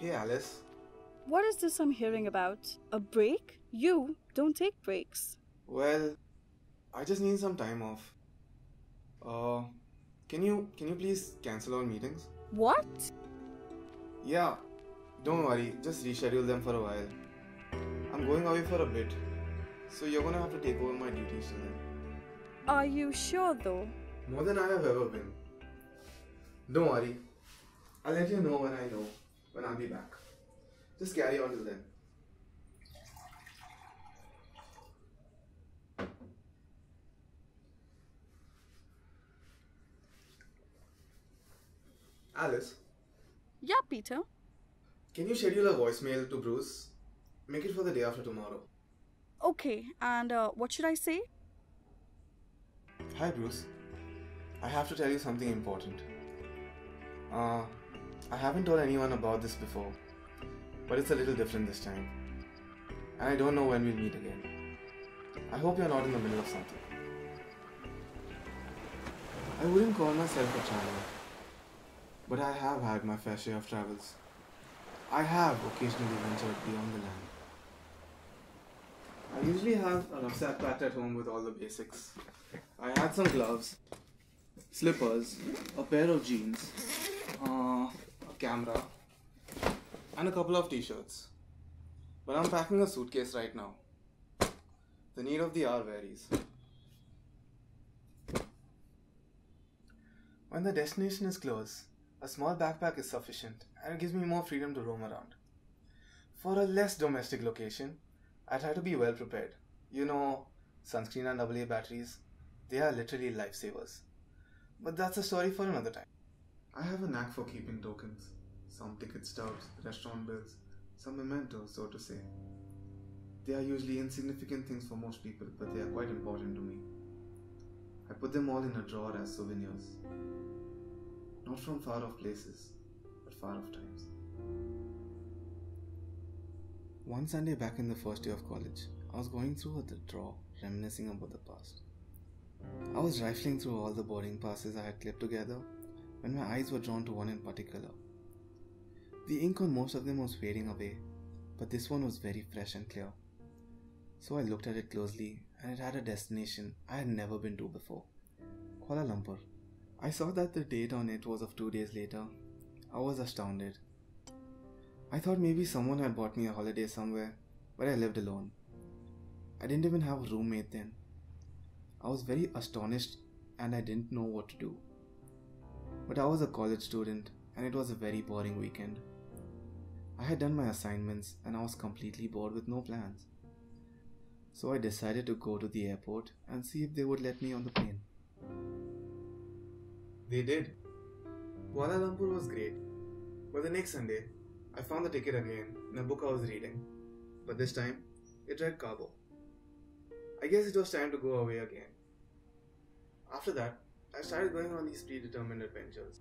Hey Alice. What is this I'm hearing about? A break? You don't take breaks. Well, I just need some time off. Uh, can you please cancel our meetings? What? Yeah, don't worry, just reschedule them for a while. I'm going away for a bit, so you're gonna have to take over my duties till then. Are you sure though? More than I have ever been. Don't worry, I'll let you know when I'll be back. Just carry on till then. Alice, Yeah, Peter. can you schedule a voicemail to Bruce? Make it for the day after tomorrow. Okay, and what should I say? Hi Bruce, I have to tell you something important. I haven't told anyone about this before, but it's a little different this time. And I don't know when we'll meet again. I hope you're not in the middle of something. I wouldn't call myself a traveler, but I have had my fair share of travels. I have occasionally ventured beyond the land. I usually have a rucksack packed at home with all the basics. I had some gloves, slippers, a pair of jeans, a camera, and a couple of t-shirts. But I'm packing a suitcase right now. The need of the hour varies. When the destination is close, a small backpack is sufficient and it gives me more freedom to roam around. For a less domestic location, I try to be well prepared. You know, sunscreen and AA batteries, they are literally lifesavers. But that's a story for another time. I have a knack for keeping tokens. Some ticket stubs, restaurant bills, some mementos, so to say. They are usually insignificant things for most people, but they are quite important to me. I put them all in a drawer as souvenirs. Not from far off places, but far off times. One Sunday back in the first year of college, I was going through the drawer, reminiscing about the past. I was rifling through all the boarding passes I had clipped together when my eyes were drawn to one in particular. The ink on most of them was fading away, but this one was very fresh and clear. So I looked at it closely, and it had a destination I had never been to before, Kuala Lumpur. I saw that the date on it was of 2 days later. I was astounded. I thought maybe someone had bought me a holiday somewhere, but I lived alone. I didn't even have a roommate then. I was very astonished and I didn't know what to do. But I was a college student and it was a very boring weekend. I had done my assignments and I was completely bored with no plans. So I decided to go to the airport and see if they would let me on the plane. They did. Kuala Lumpur was great, but the next Sunday, I found the ticket again in a book I was reading, but this time, it read Cabo. I guess it was time to go away again. After that, I started going on these predetermined adventures.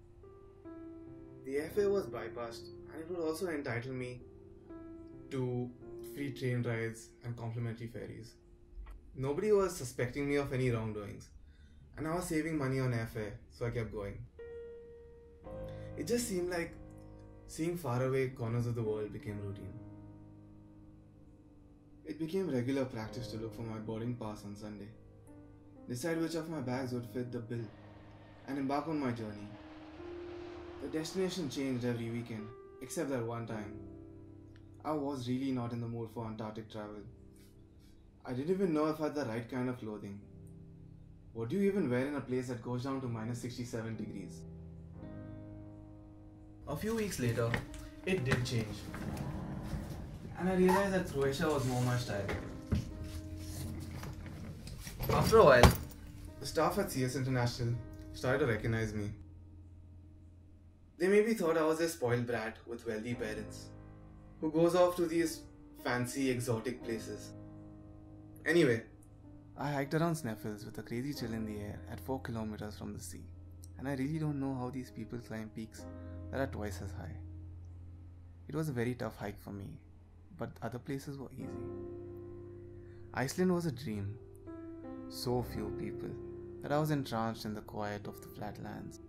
The airfare was bypassed, and it would also entitle me to free train rides and complimentary ferries. Nobody was suspecting me of any wrongdoings, and I was saving money on airfare, so I kept going. It just seemed like seeing faraway corners of the world became routine. It became regular practice to look for my boarding pass on Sunday, decide which of my bags would fit the bill, and embark on my journey. The destination changed every weekend, except that one time. I was really not in the mood for Antarctic travel. I didn't even know if I had the right kind of clothing. What do you even wear in a place that goes down to minus 67 degrees? A few weeks later, it did change. And I realized that Croatia was more my style. After a while, the staff at CS International started to recognize me. They maybe thought I was a spoiled brat with wealthy parents who goes off to these fancy exotic places. Anyway, I hiked around Sneffels with a crazy chill in the air at 4 kilometers from the sea, and I really don't know how these people climb peaks that are twice as high. It was a very tough hike for me, but other places were easy. Iceland was a dream. So few people that I was entranced in the quiet of the flatlands.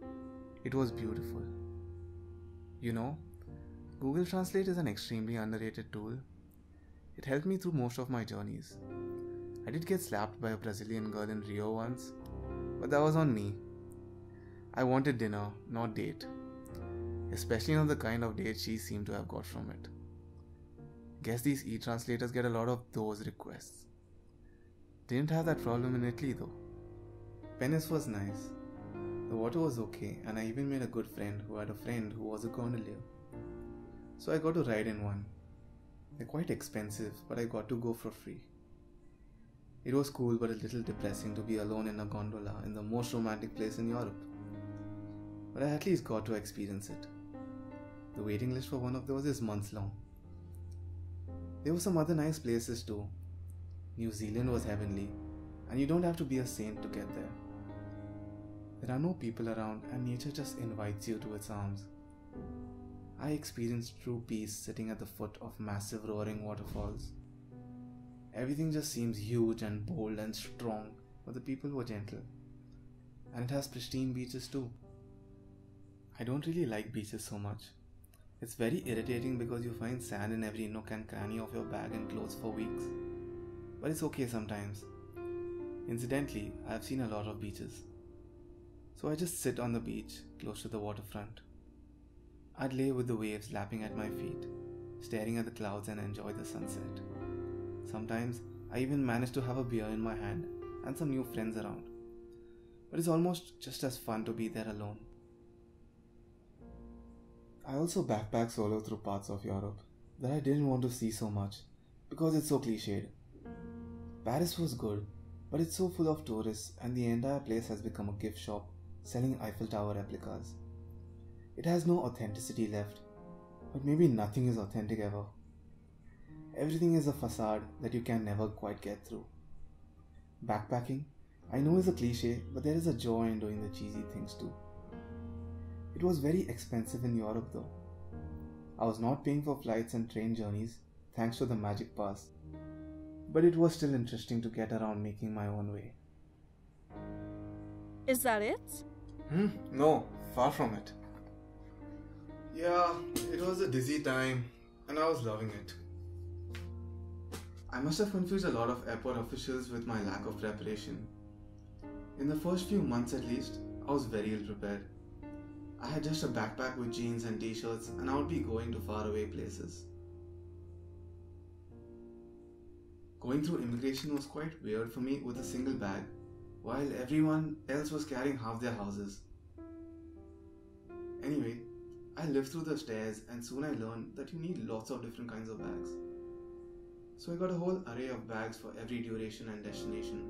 It was beautiful. You know, Google Translate is an extremely underrated tool. It helped me through most of my journeys. I did get slapped by a Brazilian girl in Rio once, but that was on me. I wanted dinner, not date. Especially not the kind of date she seemed to have got from it. Guess these e-translators get a lot of those requests. Didn't have that problem in Italy though. Venice was nice. The water was okay, and I even made a good friend who had a friend who was a gondolier. So I got to ride in one. They're quite expensive, but I got to go for free. It was cool but a little depressing to be alone in a gondola in the most romantic place in Europe. But I at least got to experience it. The waiting list for one of those is months long. There were some other nice places too. New Zealand was heavenly, and you don't have to be a saint to get there. There are no people around and nature just invites you to its arms. I experienced true peace sitting at the foot of massive roaring waterfalls. Everything just seems huge and bold and strong, but the people were gentle. And it has pristine beaches too. I don't really like beaches so much. It's very irritating because you find sand in every nook and cranny of your bag and clothes for weeks. But it's okay sometimes. Incidentally, I have seen a lot of beaches. So I just sit on the beach, close to the waterfront. I'd lay with the waves lapping at my feet, staring at the clouds and enjoy the sunset. Sometimes I even manage to have a beer in my hand and some new friends around. But it's almost just as fun to be there alone. I also backpacked solo through parts of Europe that I didn't want to see so much because it's so cliched. Paris was good, but it's so full of tourists and the entire place has become a gift shop selling Eiffel Tower replicas. It has no authenticity left, but maybe nothing is authentic ever. Everything is a facade that you can never quite get through. Backpacking, I know is a cliche, but there is a joy in doing the cheesy things too. It was very expensive in Europe though. I was not paying for flights and train journeys thanks to the Magic Pass, but it was still interesting to get around making my own way. Is that it? No, far from it. Yeah, it was a dizzy time and I was loving it. I must have confused a lot of airport officials with my lack of preparation. In the first few months at least, I was very ill prepared. I had just a backpack with jeans and t-shirts and I would be going to faraway places. Going through immigration was quite weird for me with a single bag, while everyone else was carrying half their houses. Anyway, I lived through the stairs and soon I learned that you need lots of different kinds of bags. So I got a whole array of bags for every duration and destination.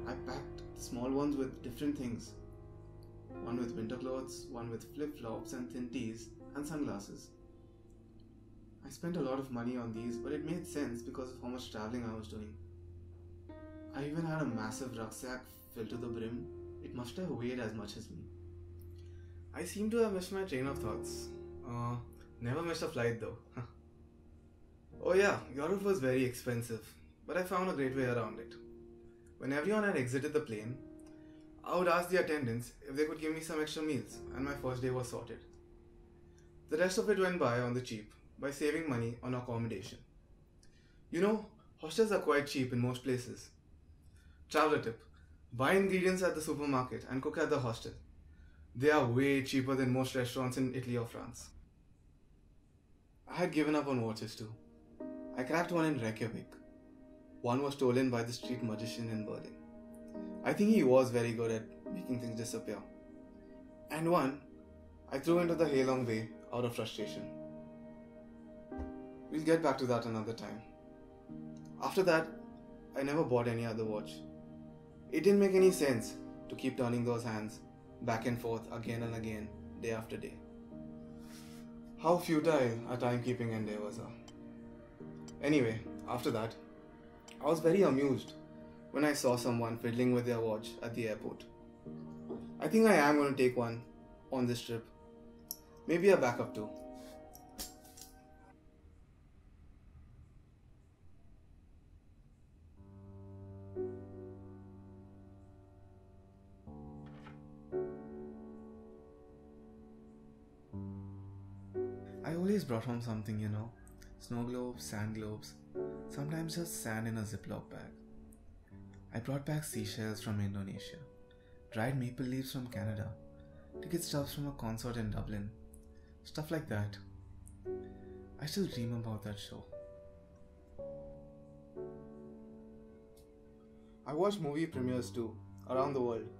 I packed small ones with different things. One with winter clothes, one with flip-flops and thin tees, and sunglasses. I spent a lot of money on these, but it made sense because of how much traveling I was doing. I even had a massive rucksack filled to the brim. It must have weighed as much as me. I seem to have missed my train of thoughts. Never missed a flight though. Oh yeah, Europe was very expensive, but I found a great way around it. When everyone had exited the plane, I would ask the attendants if they could give me some extra meals, and my first day was sorted. The rest of it went by on the cheap, by saving money on accommodation. You know, hostels are quite cheap in most places. Traveler tip: buy ingredients at the supermarket and cook at the hostel. They are way cheaper than most restaurants in Italy or France. I had given up on watches too. I cracked one in Reykjavik. One was stolen by the street magician in Berlin. I think he was very good at making things disappear. And one I threw into the Halong Bay out of frustration. We'll get back to that another time. After that, I never bought any other watch. It didn't make any sense to keep turning those hands back and forth again and again, day after day. How futile our timekeeping endeavors are. Anyway, after that, I was very amused when I saw someone fiddling with their watch at the airport. I think I am going to take one on this trip. Maybe a backup too. always brought home something, snow globes, sand globes, sometimes just sand in a Ziploc bag. I brought back seashells from Indonesia, dried maple leaves from Canada, ticket stubs from a concert in Dublin, stuff like that. I still dream about that show. I watch movie premieres too, around the world.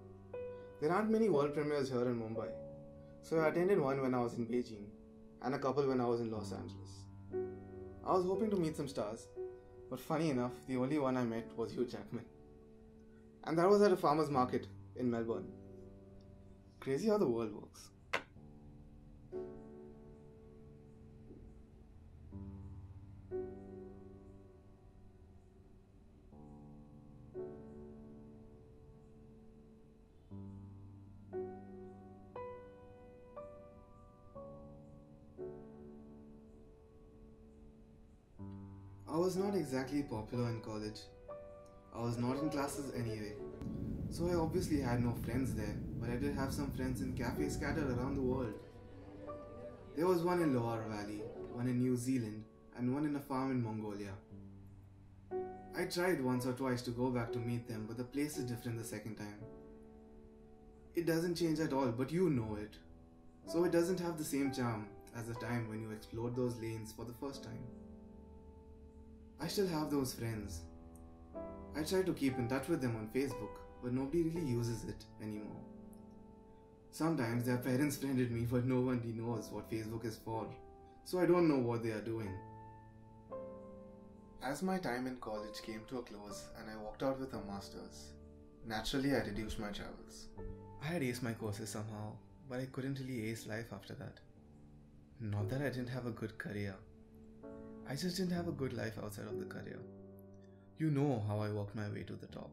There aren't many world premieres here in Mumbai, so I attended one when I was in Beijing and a couple when I was in Los Angeles. I was hoping to meet some stars, but funny enough, the only one I met was Hugh Jackman. And that was at a farmer's market in Melbourne. Crazy how the world works. I was not exactly popular in college. I was not in classes anyway. So I obviously had no friends there, but I did have some friends in cafes scattered around the world. There was one in Loire Valley, one in New Zealand, and one in a farm in Mongolia. I tried once or twice to go back to meet them, but the place is different the second time. It doesn't change at all, but you know it. So it doesn't have the same charm as the time when you explored those lanes for the first time. I still have those friends. I try to keep in touch with them on Facebook, but nobody really uses it anymore. Sometimes their parents friended me, but nobody knows what Facebook is for, so I don't know what they are doing. As my time in college came to a close and I walked out with a master's, naturally I reduced my travels. I had aced my courses somehow, but I couldn't really ace life after that. Not that I didn't have a good career. I just didn't have a good life outside of the career. You know how I worked my way to the top.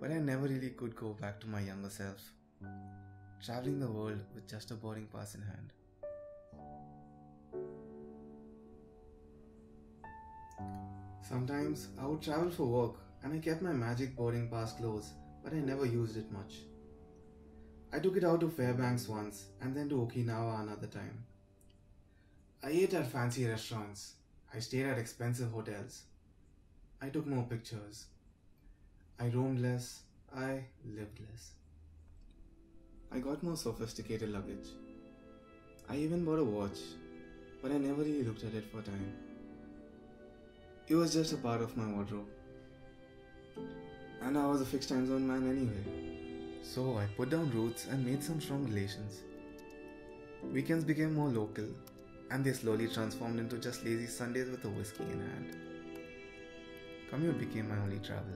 But I never really could go back to my younger self, traveling the world with just a boarding pass in hand. Sometimes I would travel for work and I kept my magic boarding pass close, but I never used it much. I took it out to Fairbanks once and then to Okinawa another time. I ate at fancy restaurants. I stayed at expensive hotels. I took more pictures. I roamed less, I lived less. I got more sophisticated luggage. I even bought a watch, but I never really looked at it for time. It was just a part of my wardrobe. And I was a fixed time zone man anyway. So I put down roots and made some strong relations. Weekends became more local, and they slowly transformed into just lazy Sundays with a whiskey in hand. Commute became my only travel.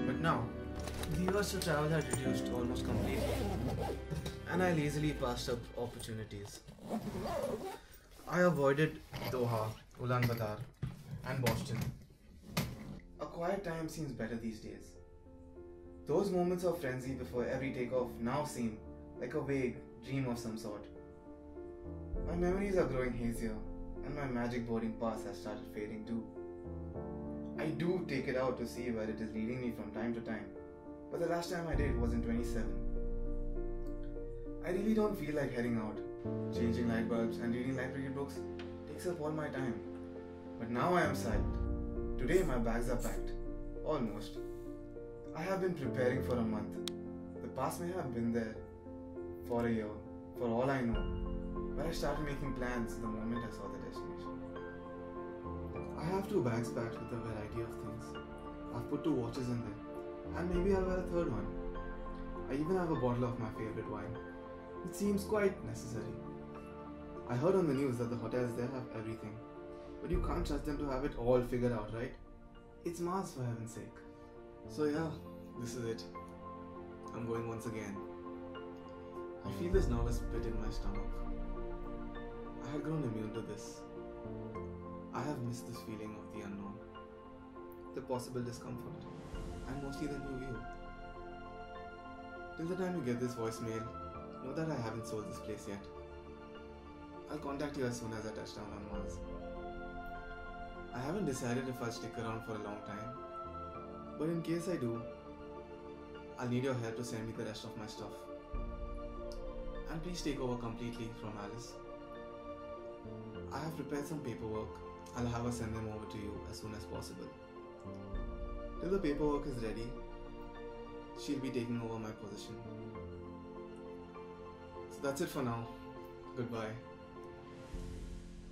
But now, the urge to travel had reduced almost completely, and I lazily passed up opportunities. I avoided Doha, Ulaanbaatar, and Boston. A quiet time seems better these days. Those moments of frenzy before every takeoff now seem like a vague dream of some sort. My memories are growing hazier, and my magic boarding pass has started fading too. I do take it out to see where it is leading me from time to time, but the last time I did was in 27. I really don't feel like heading out. Changing light bulbs and reading library books takes up all my time. But now I am psyched. Today my bags are packed. Almost. I have been preparing for a month. The pass may have been there for a year, for all I know. But I started making plans the moment I saw the destination. I have 2 bags packed with a variety of things. I've put 2 watches in them, and maybe I'll wear a third one. I even have a bottle of my favorite wine. It seems quite necessary. I heard on the news that the hotels there have everything, but you can't trust them to have it all figured out, right? It's Mars, for heaven's sake. So yeah, this is it. I'm going once again. I feel this nervous pit in my stomach. I had grown immune to this. I have missed this feeling of the unknown, the possible discomfort, and mostly the new view. Till the time you get this voicemail, know that I haven't sold this place yet. I'll contact you as soon as I touch down on Mars. I haven't decided if I'll stick around for a long time, but in case I do, I'll need your help to send me the rest of my stuff. And please take over completely from Alice. I have prepared some paperwork. I'll have her send them over to you as soon as possible. Till the paperwork is ready, she'll be taking over my position. So that's it for now. Goodbye.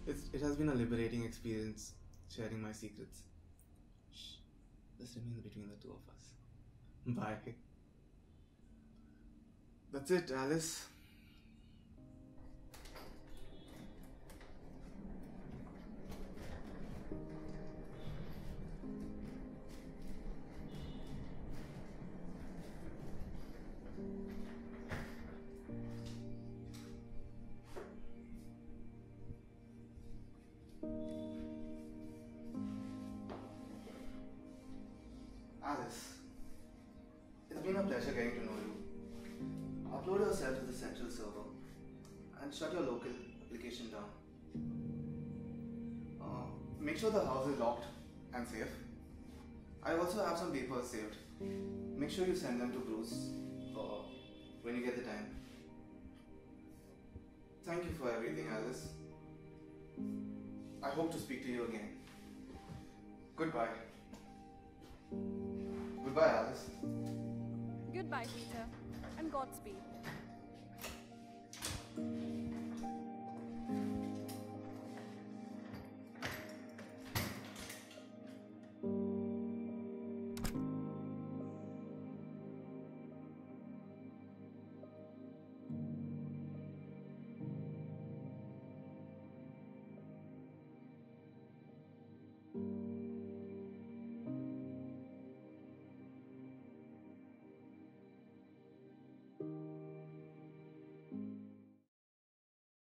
It has been a liberating experience sharing my secrets. Shh. This remains between the two of us. Bye. That's it, Alice. Alice, it's been a pleasure getting to know you. Upload yourself to the central server and shut your local application down. Make sure the house is locked and safe. I also have some papers saved. Make sure you send them to Bruce when you get the time. Thank you for everything, Alice. I hope to speak to you again. Goodbye. Goodbye, Alice. Goodbye, Peter, and Godspeed.